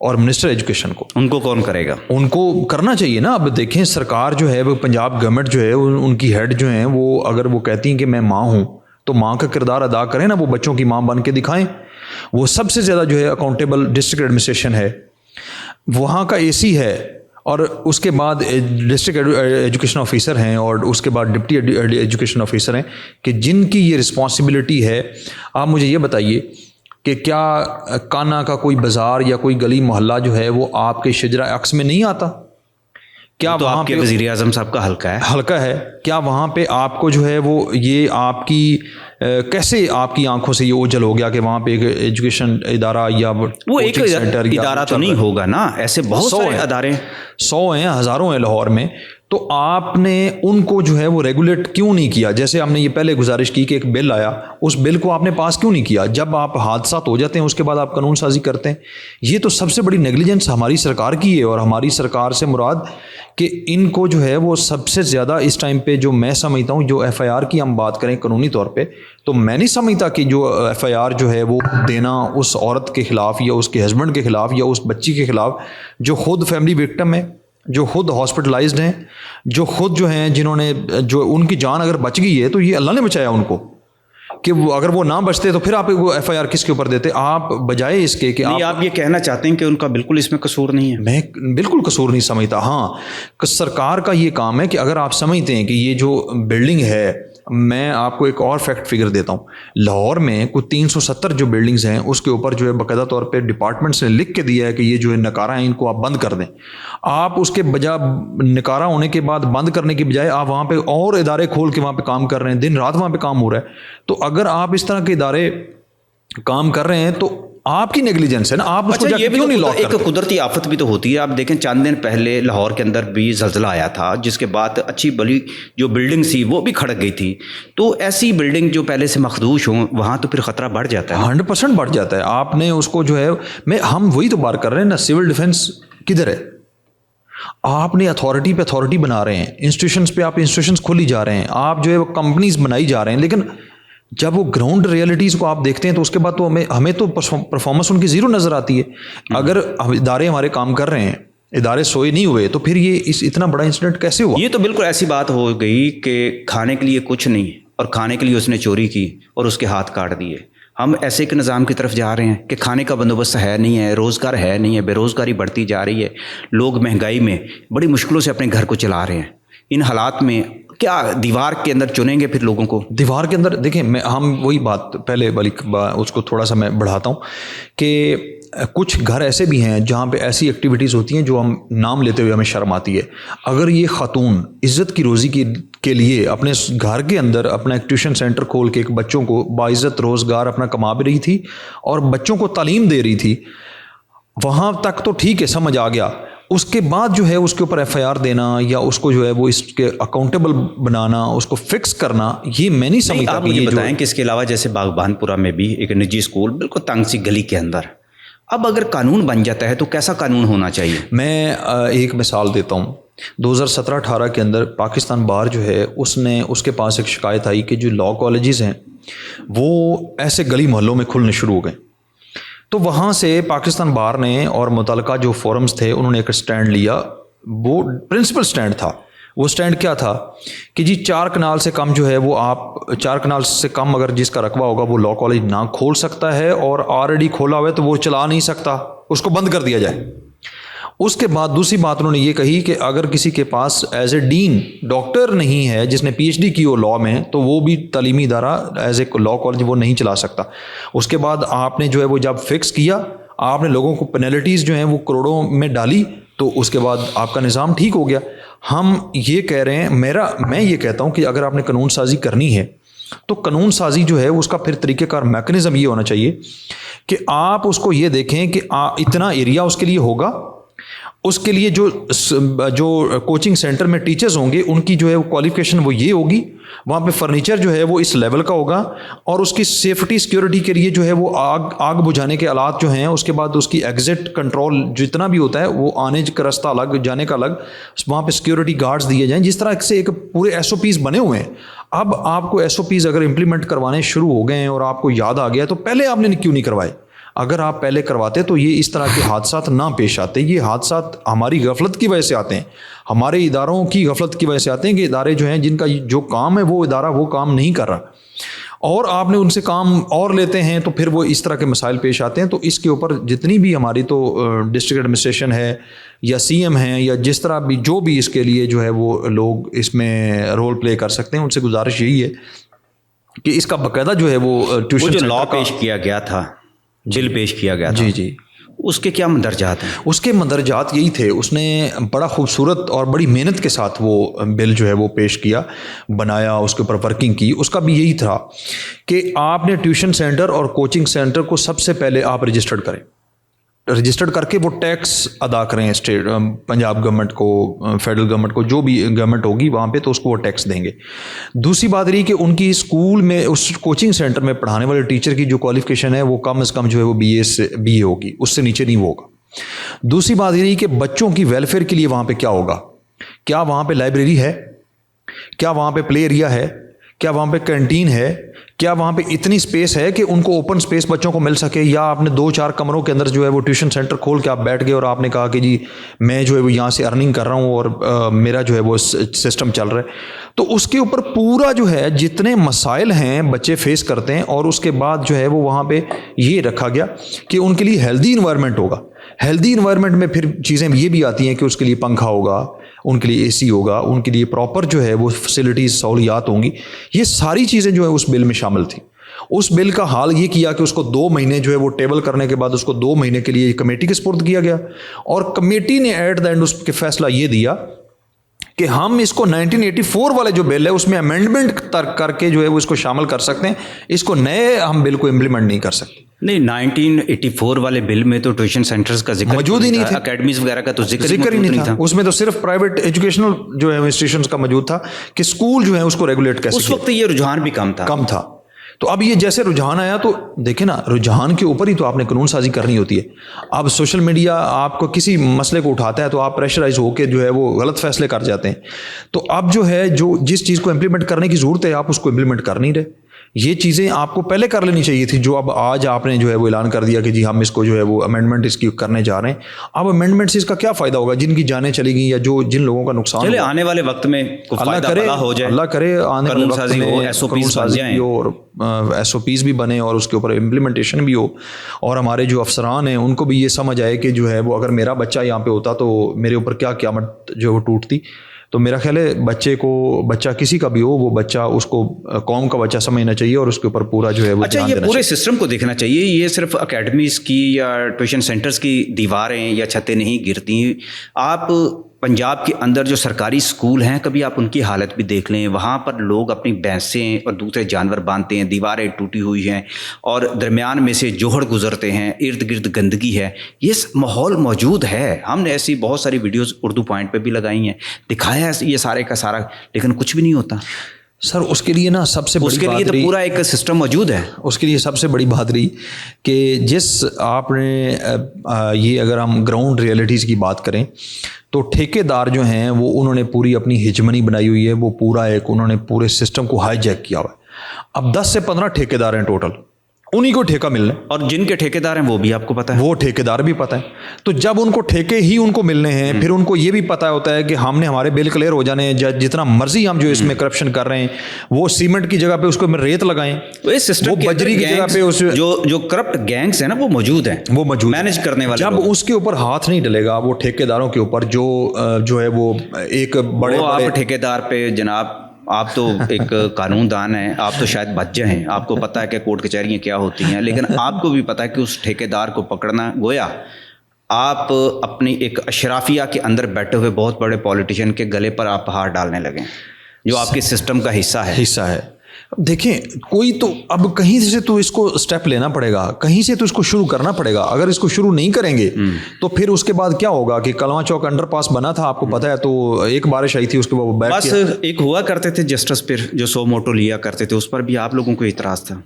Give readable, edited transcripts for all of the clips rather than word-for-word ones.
اور minister education کو. ان کو کون کرے گا؟ ان کو کرنا چاہیے نا. اب دیکھیں سرکار جو ہے وہ پنجاب گورنمنٹ جو ہے ان کی ہیڈ جو ہیں وہ اگر وہ کہتی ہیں کہ میں ماں ہوں تو ماں کا کردار ادا کریں نا, وہ بچوں کی ماں بن کے دکھائیں. وہ سب سے زیادہ جو ہے اکاؤنٹیبل ڈسٹرکٹ ایڈمنسٹریشن ہے, وہاں کا اے سی ہے, اور اس کے بعد ڈسٹرکٹ ایجوکیشن آفیسر ہیں, اور اس کے بعد ڈپٹی ایجوکیشن آفیسر ہیں, کہ جن کی یہ رسپانسبلٹی ہے. آپ مجھے یہ بتائیے کہ کیا کانا کا کوئی بازار یا کوئی گلی محلہ جو ہے وہ آپ کے شجرہ عکس میں نہیں آتا؟ کیا تو آپ کے وزیر اعظم صاحب کا حلقہ ہے. کیا وہاں پہ آپ کو جو ہے وہ یہ آپ کی کیسے آپ کی آنکھوں سے یہ اوجھل ہو گیا کہ وہاں پہ ایک ایجوکیشن ادارہ یا وہ ایک ادارہ تو نہیں ہوگا نا, ایسے بہت سارے ادارے 100 ہیں, ہزاروں ہیں لاہور میں. تو آپ نے ان کو جو ہے وہ ریگولیٹ کیوں نہیں کیا؟ جیسے ہم نے یہ پہلے گزارش کی کہ ایک بل آیا, اس بل کو آپ نے پاس کیوں نہیں کیا؟ جب آپ حادثات ہو جاتے ہیں اس کے بعد آپ قانون سازی کرتے ہیں. یہ تو سب سے بڑی نیگلیجنس ہماری سرکار کی ہے, اور ہماری سرکار سے مراد کہ ان کو جو ہے وہ سب سے زیادہ اس ٹائم پہ جو میں سمجھتا ہوں, جو ایف آئی آر کی ہم بات کریں قانونی طور پہ, تو میں نہیں سمجھتا کہ جو ایف آئی آر جو ہے وہ دینا اس عورت کے خلاف یا اس کے ہسبینڈ کے خلاف یا اس بچی کے خلاف جو خود فیملی وکٹم ہے, جو خود ہاسپٹلائزڈ ہیں, جو خود جو ہیں جنہوں نے جو ان کی جان اگر بچ گئی ہے تو یہ اللہ نے بچایا ان کو, کہ وہ اگر وہ نہ بچتے تو پھر آپ وہ ایف آئی آر کس کے اوپر دیتے؟ آپ بجائے اس کے کہ آپ یہ کہنا چاہتے ہیں کہ ان کا بالکل اس میں قصور نہیں ہے؟ میں بالکل قصور نہیں سمجھتا. ہاں, سرکار کا یہ کام ہے کہ اگر آپ سمجھتے ہیں کہ یہ جو بلڈنگ ہے, میں آپ کو ایک اور فیکٹ فگر دیتا ہوں. لاہور میں کچھ 370 جو بلڈنگز ہیں اس کے اوپر جو ہے باقاعدہ طور پہ ڈپارٹمنٹس نے لکھ کے دیا ہے کہ یہ جو ہے نکارہ ہیں ان کو آپ بند کر دیں. آپ اس کے بجائے نکارہ ہونے کے بعد بند کرنے کی بجائے آپ وہاں پہ اور ادارے کھول کے وہاں پہ کام کر رہے ہیں, دن رات وہاں پہ کام ہو رہا ہے. تو اگر آپ اس طرح کے ادارے کام کر رہے ہیں تو آپ کی نیگلیجنس ہے نا, آپ اس کو یہ کیوں نہیں لاک کرتے؟ ایک قدرتی آفت بھی تو ہوتی ہے. آپ دیکھیں چند دن پہلے لاہور کے اندر بھی زلزلہ آیا تھا, جس کے بعد اچھی بلی جو بلڈنگ تھی وہ بھی کھڑک گئی تھی. تو ایسی بلڈنگ جو پہلے سے مخدوش ہوں وہاں تو پھر خطرہ بڑھ جاتا ہے, 100% بڑھ جاتا ہے. آپ نے اس کو جو ہے ہم وہی تو بات کر رہے ہیں نا, سول ڈیفنس کدھر ہے؟ آپ نے اتھارٹی پہ اتھارٹی بنا رہے ہیں, انسٹیٹیوشنس پہ آپ انسٹیٹیوشنس کھولی جا رہے ہیں, آپ جو ہے وہ کمپنیز بنائی جا رہے ہیں, لیکن جب وہ گراؤنڈ ریئلٹیز کو آپ دیکھتے ہیں تو اس کے بعد تو ہمیں تو پرفارمنس ان کی زیرو نظر آتی ہے. اگر ادارے ہمارے کام کر رہے ہیں, ادارے سوئے نہیں ہوئے, تو پھر یہ اتنا بڑا انسیڈنٹ کیسے ہوا؟ یہ تو بالکل ایسی بات ہو گئی کہ کھانے کے لیے کچھ نہیں اور کھانے کے لیے اس نے چوری کی اور اس کے ہاتھ کاٹ دیے. ہم ایسے ایک نظام کی طرف جا رہے ہیں کہ کھانے کا بندوبست ہے نہیں ہے, روزگار ہے نہیں ہے, بے روزگاری بڑھتی جا رہی ہے, لوگ مہنگائی میں بڑی مشکلوں سے اپنے گھر کو چلا رہے ہیں. ان حالات میں کیا دیوار کے اندر چنیں گے پھر لوگوں کو؟ دیوار کے اندر دیکھیں, ہم وہی بات پہلے والی اس کو تھوڑا سا میں بڑھاتا ہوں کہ کچھ گھر ایسے بھی ہیں جہاں پہ ایسی ایکٹیویٹیز ہوتی ہیں جو ہم نام لیتے ہوئے ہمیں شرم آتی ہے. اگر یہ خاتون عزت کی روزی کے لیے اپنے گھر کے اندر اپنا ایک ٹیوشن سینٹر کھول کے ایک بچوں کو باعزت روزگار اپنا کما بھی رہی تھی اور بچوں کو تعلیم دے رہی تھی, وہاں تک تو ٹھیک ہے, سمجھ آ گیا. اس کے بعد جو ہے اس کے اوپر ایف آئی آر دینا یا اس کو جو ہے وہ اس کے اکاؤنٹیبل بنانا, اس کو فکس کرنا, یہ میں نہیں سمجھتا. آپ مجھے بتائیں کہ اس کے علاوہ جیسے باغبان پورہ میں بھی ایک نجی اسکول بالکل تنگ سی گلی کے اندر, اب اگر قانون بن جاتا ہے تو کیسا قانون ہونا چاہیے؟ میں ایک مثال دیتا ہوں. 2017-18 کے اندر پاکستان بار جو ہے اس کے پاس ایک شکایت آئی کہ جو لاء کالجز ہیں وہ ایسے گلی محلوں میں کھلنے شروع ہو گئے. تو وہاں سے پاکستان بار نے اور متعلقہ جو فورمز تھے انہوں نے ایک سٹینڈ لیا. وہ پرنسپل سٹینڈ تھا. وہ سٹینڈ کیا تھا کہ جی 4 کنال سے کم جو ہے وہ آپ 4 کنال سے کم اگر جس کا رقبہ ہوگا وہ لاء کالج نہ کھول سکتا ہے, اور آلریڈی کھولا ہوا ہے تو وہ چلا نہیں سکتا, اس کو بند کر دیا جائے. اس کے بعد دوسری بات انہوں نے یہ کہی کہ اگر کسی کے پاس ایز اے ڈین ڈاکٹر نہیں ہے جس نے پی ایچ ڈی کی ہو لاء میں, تو وہ بھی تعلیمی ادارہ ایز اے لاء کالج وہ نہیں چلا سکتا. اس کے بعد آپ نے جو ہے وہ جب فکس کیا, آپ نے لوگوں کو پینلٹیز جو ہیں وہ کروڑوں میں ڈالی, تو اس کے بعد آپ کا نظام ٹھیک ہو گیا. ہم یہ کہہ رہے ہیں, میں یہ کہتا ہوں کہ اگر آپ نے قانون سازی کرنی ہے تو قانون سازی جو ہے اس کا پھر طریقہ کار میکنزم یہ ہونا چاہیے کہ آپ اس کو یہ دیکھیں کہ اتنا ایریا اس کے لیے ہوگا, اس کے لیے جو کوچنگ سینٹر میں ٹیچرز ہوں گے ان کی جو ہے کوالیفیکیشن وہ یہ ہوگی, وہاں پہ فرنیچر جو ہے وہ اس لیول کا ہوگا, اور اس کی سیفٹی سیکیورٹی کے لیے جو ہے وہ آگ بجھانے کے آلات جو ہیں, اس کے بعد اس کی ایگزٹ کنٹرول جتنا بھی ہوتا ہے وہ آنے کا راستہ الگ جانے کا الگ, وہاں پہ سیکیورٹی گارڈز دیے جائیں. جس طرح سے ایک پورے ایس او پیز بنے ہوئے ہیں. اب آپ کو ایس او پیز اگر امپلیمنٹ کروانے شروع ہو گئے ہیں اور آپ کو یاد آ گیا تو پہلے آپ نے کیوں نہیں کروائے؟ اگر آپ پہلے کرواتے تو یہ اس طرح کے حادثات نہ پیش آتے. یہ حادثات ہماری غفلت کی وجہ سے آتے ہیں, ہمارے اداروں کی غفلت کی وجہ سے آتے ہیں کہ ادارے جو ہیں جن کا جو کام ہے وہ ادارہ وہ کام نہیں کر رہا, اور آپ نے ان سے کام اور لیتے ہیں تو پھر وہ اس طرح کے مسائل پیش آتے ہیں. تو اس کے اوپر جتنی بھی ہماری تو ڈسٹرکٹ ایڈمنسٹریشن ہے یا سی ایم ہیں یا جس طرح بھی جو بھی اس کے لیے جو ہے وہ لوگ اس میں رول پلے کر سکتے ہیں, ان سے گزارش یہی ہے کہ اس کا باقاعدہ جو ہے وہ ٹیوشن جو لا پیش کیا گیا تھا, بل پیش کیا گیا تھا, جی جی, اس کے کیا مندرجات ہیں؟ اس کے مندرجات یہی تھے. اس نے بڑا خوبصورت اور بڑی محنت کے ساتھ وہ بل جو ہے وہ پیش کیا, بنایا, اس کے اوپر ورکنگ کی. اس کا بھی یہی تھا کہ آپ نے ٹیوشن سینٹر اور کوچنگ سینٹر کو سب سے پہلے آپ رجسٹرڈ کریں, رجسٹرڈ کر کے وہ ٹیکس ادا کریں اسٹیٹ, پنجاب گورنمنٹ کو, فیڈرل گورنمنٹ کو, جو بھی گورنمنٹ ہوگی وہاں پہ, تو اس کو وہ ٹیکس دیں گے. دوسری بات رہی کہ ان کی اسکول میں, اس کوچنگ سینٹر میں پڑھانے والے ٹیچر کی جو کوالیفیکیشن ہے وہ کم از کم جو ہے وہ بی اے ہوگی, اس سے نیچے نہیں وہ ہوگا. دوسری بات یہ رہی کہ بچوں کی ویلفیئر کے لیے وہاں پہ کیا ہوگا, کیا وہاں پہ لائبریری ہے, کیا وہاں پہ پلے ایریا ہے, کیا وہاں پہ کینٹین ہے, کیا وہاں پہ اتنی سپیس ہے کہ ان کو اوپن سپیس بچوں کو مل سکے, یا آپ نے 2-4 کمروں کے اندر جو ہے وہ ٹیوشن سینٹر کھول کے آپ بیٹھ گئے اور آپ نے کہا کہ جی میں جو ہے وہ یہاں سے ارننگ کر رہا ہوں اور میرا جو ہے وہ سسٹم چل رہا ہے. تو اس کے اوپر پورا جو ہے جتنے مسائل ہیں بچے فیس کرتے ہیں, اور اس کے بعد جو ہے وہ وہاں پہ یہ رکھا گیا کہ ان کے لیے ہیلدی انوائرمنٹ ہوگا. ہیلدی انوائرمنٹ میں پھر چیزیں یہ بھی آتی ہیں کہ اس کے لیے پنکھا ہوگا, ان کے لیے اے سی ہوگا, ان کے لیے پراپر جو ہے وہ فیسلٹیز سہولیات ہوں گی. یہ ساری چیزیں جو ہے اس بل میں شامل تھیں. اس بل کا حال یہ کیا کہ اس کو 2 مہینے جو ہے وہ ٹیبل کرنے کے بعد اس کو 2 مہینے کے لیے کمیٹی کے سپرد کیا گیا, اور کمیٹی نے ایٹ دا اینڈ اس کے فیصلہ یہ دیا کہ ہم اس کو 1984 والے جو بل ہے اس میں امینڈمنٹ کر کے جو ہے وہ اس کو شامل کر سکتے ہیں, اس کو نئے ہم بل کو امپلیمنٹ نہیں کر سکتے. نہیں, 1984 والے بل میں تو ٹیوشن سینٹرز کا ذکر موجود ہی نہیں تھا, اکیڈمیز وغیرہ کا تو ذکر ہی نہیں تھا. اس میں تو صرف پرائیویٹ ایجوکیشنل جو ہے انسٹیٹیوشنز کا موجود تھا کہ اسکول جو ہے اس کو ریگولیٹ کیسے. اس وقت یہ رجحان بھی کم تھا. تو اب یہ جیسے رجحان آیا تو دیکھیں نا, رجحان کے اوپر ہی تو آپ نے قانون سازی کرنی ہوتی ہے. اب سوشل میڈیا آپ کو کسی مسئلے کو اٹھاتا ہے تو آپ پریشرائز ہو کے جو ہے وہ غلط فیصلے کر جاتے ہیں. تو اب جو ہے جو جس چیز کو امپلیمنٹ کرنے کی ضرورت ہے آپ اس کو امپلیمنٹ کر نہیں رہے. یہ چیزیں آپ کو پہلے کر لینی چاہیے تھی, جو اب آج آپ نے جو ہے وہ اعلان کر دیا کہ جی ہم اس کو جو ہے وہ امینڈمنٹ اس کی کرنے جا رہے ہیں. اب امینڈمنٹ سے اس کا کیا فائدہ ہوگا, جن کی جانیں چلی گئی یا جو جن لوگوں کا نقصان چلے آنے والے وقت میں اللہ کرے آنے والے وقت میں قانون سازی ہو اور ایس او پیز بھی بنے اور اس کے اوپر امپلیمنٹیشن بھی ہو, اور ہمارے جو افسران ہیں ان کو بھی یہ سمجھ آئے کہ جو ہے وہ اگر میرا بچہ یہاں پہ ہوتا تو میرے اوپر کیا قیامت جو وہ ٹوٹتی. تو میرا خیال ہے بچہ کسی کا بھی ہو, وہ بچہ اس کو قوم کا بچہ سمجھنا چاہیے اور اس کے اوپر پورا جو ہے وہ اچھا, یہ پورے سسٹم کو دیکھنا چاہیے. یہ صرف اکیڈمیز کی یا ٹیوشن سینٹرز کی دیواریں یا چھتیں نہیں گرتی. آپ پنجاب کے اندر جو سرکاری اسکول ہیں کبھی آپ ان کی حالت بھی دیکھ لیں. وہاں پر لوگ اپنی بھینسیں اور دوسرے جانور باندھتے ہیں, دیواریں ٹوٹی ہوئی ہیں اور درمیان میں سے جوہڑ گزرتے ہیں, ارد گرد گندگی ہے. یہ ماحول موجود ہے. ہم نے ایسی بہت ساری ویڈیوز اردو پوائنٹ پہ بھی لگائی ہیں, دکھایا ہے یہ سارے کا سارا, لیکن کچھ بھی نہیں ہوتا. سر اس کے لیے نا سب سے بڑی بات تو پورا ایک سسٹم موجود ہے. اس کے لیے سب سے بڑی بات رہی کہ جس آپ نے یہ اگر ہم گراؤنڈ ریئلٹیز کی بات کریں تو ٹھیکے دار جو ہیں وہ انہوں نے پوری اپنی ہجمنی بنائی ہوئی ہے, وہ پورا ایک انہوں نے پورے سسٹم کو ہائی جیک کیا ہوا ہے. اب 10 سے 15 ٹھیکے دار ہیں ٹوٹل, انہی کو ٹھیکہ ملنا ہے, اور جن کے ٹھیکے دار ہیں وہ بھی آپ کو پتہ ہے, وہ ٹھیکے دار بھی پتہ ہے. تو جب ان کو ٹھیکے ہی ان کو ملنے ہیں, پھر ان کو یہ بھی پتہ ہوتا ہے کہ ہم نے ہمارے بل کلیئر ہو جانے ہیں, جتنا مرضی ہم جو اس میں کرپشن کر رہے ہیں, وہ سیمنٹ کی جگہ پہ اس کو ریت لگائیں, وہ بجری کی جگہ پہ جو کرپٹ گینگز ہیں نا وہ موجود ہیں, وہ موجود مینج کرنے والے. جب اس کے اوپر ہاتھ نہیں ڈلے گا وہ ٹھیکے داروں کے اوپر جو ہے وہ ایک بڑے آپ ٹھیکے دار پہ جناب, آپ تو ایک قانون دان ہیں, آپ تو شاید بچ جائیں, آپ کو پتہ ہے کہ کورٹ کچہریاں کیا ہوتی ہیں, لیکن آپ کو بھی پتہ ہے کہ اس ٹھیکیدار کو پکڑنا گویا آپ اپنی ایک اشرافیہ کے اندر بیٹھے ہوئے بہت بڑے پولیٹیشین کے گلے پر آپ ہاتھ ڈالنے لگیں, جو آپ کے سسٹم کا حصہ ہے. دیکھیں کوئی تو اب کہیں سے تو اس کو سٹیپ لینا پڑے گا, کہیں سے تو اس کو شروع کرنا پڑے گا. اگر اس کو شروع نہیں کریں گے تو پھر اس کے بعد کیا ہوگا کہ کلواں چوک انڈر پاس بنا تھا, آپ کو پتہ ہے, تو ایک بارش آئی تھی اس کے بعد وہ بس ایک ہوا کرتے تھے جسٹس پھر جو سو موٹو لیا کرتے تھے, اس پر بھی آپ لوگوں کو اعتراض تھا.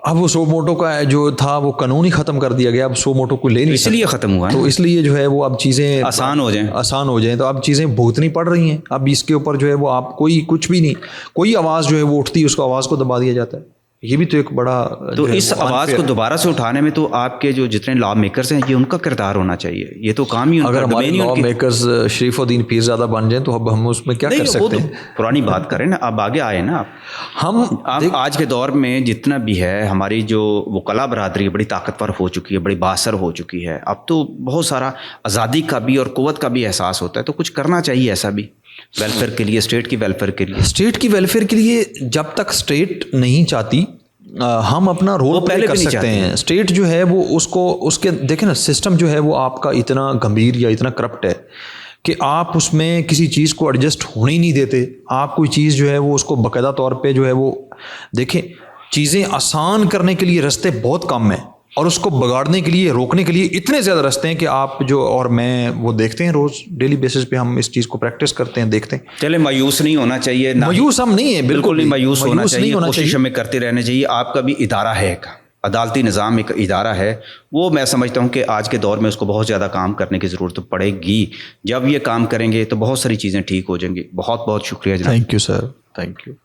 اب وہ سو موٹو کا جو تھا وہ قانون ہی ختم کر دیا گیا, اب سو موٹو کو لے نہیں, اس لیے ختم ہوا, تو اس لیے جو ہے وہ اب چیزیں آسان ہو جائیں, تو اب چیزیں بھگتنی پڑ رہی ہیں. اب اس کے اوپر جو ہے وہ آپ کچھ بھی نہیں, کوئی آواز جو ہے وہ اٹھتی ہے اس کو آواز کو دبا دیا جاتا ہے. یہ بھی تو ایک بڑا تو اس آواز کو دوبارہ سے اٹھانے میں تو آپ کے جو جتنے لا میکرز ہیں یہ ان کا کردار ہونا چاہیے. یہ تو کام ہی اگر ہمارے لا میکرز شریف الدین پیرزادہ بن جائیں تو اب ہم اس میں کیا کر سکتے ہیں؟ پرانی بات کریں نا, اب آگے آئے نا آپ آج کے دور میں جتنا بھی ہے ہماری جو وکلا برادری بڑی طاقتور ہو چکی ہے, بڑی بااثر ہو چکی ہے. اب تو بہت سارا آزادی کا بھی اور قوت کا بھی احساس ہوتا ہے, تو کچھ کرنا چاہیے ایسا بھی ویلفیئر کے لیے, اسٹیٹ کی ویلفیئر کے لیے. اسٹیٹ کی ویلفیئر کے لیے جب تک اسٹیٹ نہیں چاہتی ہم اپنا رول پلے کر سکتے ہیں. اسٹیٹ جو ہے وہ اس کے دیکھیں نا سسٹم جو ہے وہ آپ کا اتنا گمبھیر یا اتنا کرپٹ ہے کہ آپ اس میں کسی چیز کو ایڈجسٹ ہونے ہی نہیں دیتے. آپ کوئی چیز جو ہے وہ اس کو باقاعدہ طور پہ جو ہے وہ دیکھیں, چیزیں آسان کرنے کے لیے رستے بہت کم ہیں اور اس کو بگاڑنے کے لیے, روکنے کے لیے اتنے زیادہ رستے ہیں کہ آپ جو اور میں وہ دیکھتے ہیں روز ڈیلی بیسس پہ ہم اس چیز کو پریکٹس کرتے ہیں, دیکھتے ہیں. چلے مایوس نہیں ہونا چاہیے, مایوس ہم نہیں ہیں, بالکل نہیں مایوس ہونا چاہیے, کوشش ہمیں کرتے رہنا چاہیے. آپ کا بھی ادارہ ہے, ایک عدالتی نظام ایک ادارہ ہے, وہ میں سمجھتا ہوں کہ آج کے دور میں اس کو بہت زیادہ کام کرنے کی ضرورت پڑے گی. جب یہ کام کریں گے تو بہت ساری چیزیں ٹھیک ہو جائیں گی. بہت بہت شکریہ جناب. Thank you sir, thank you.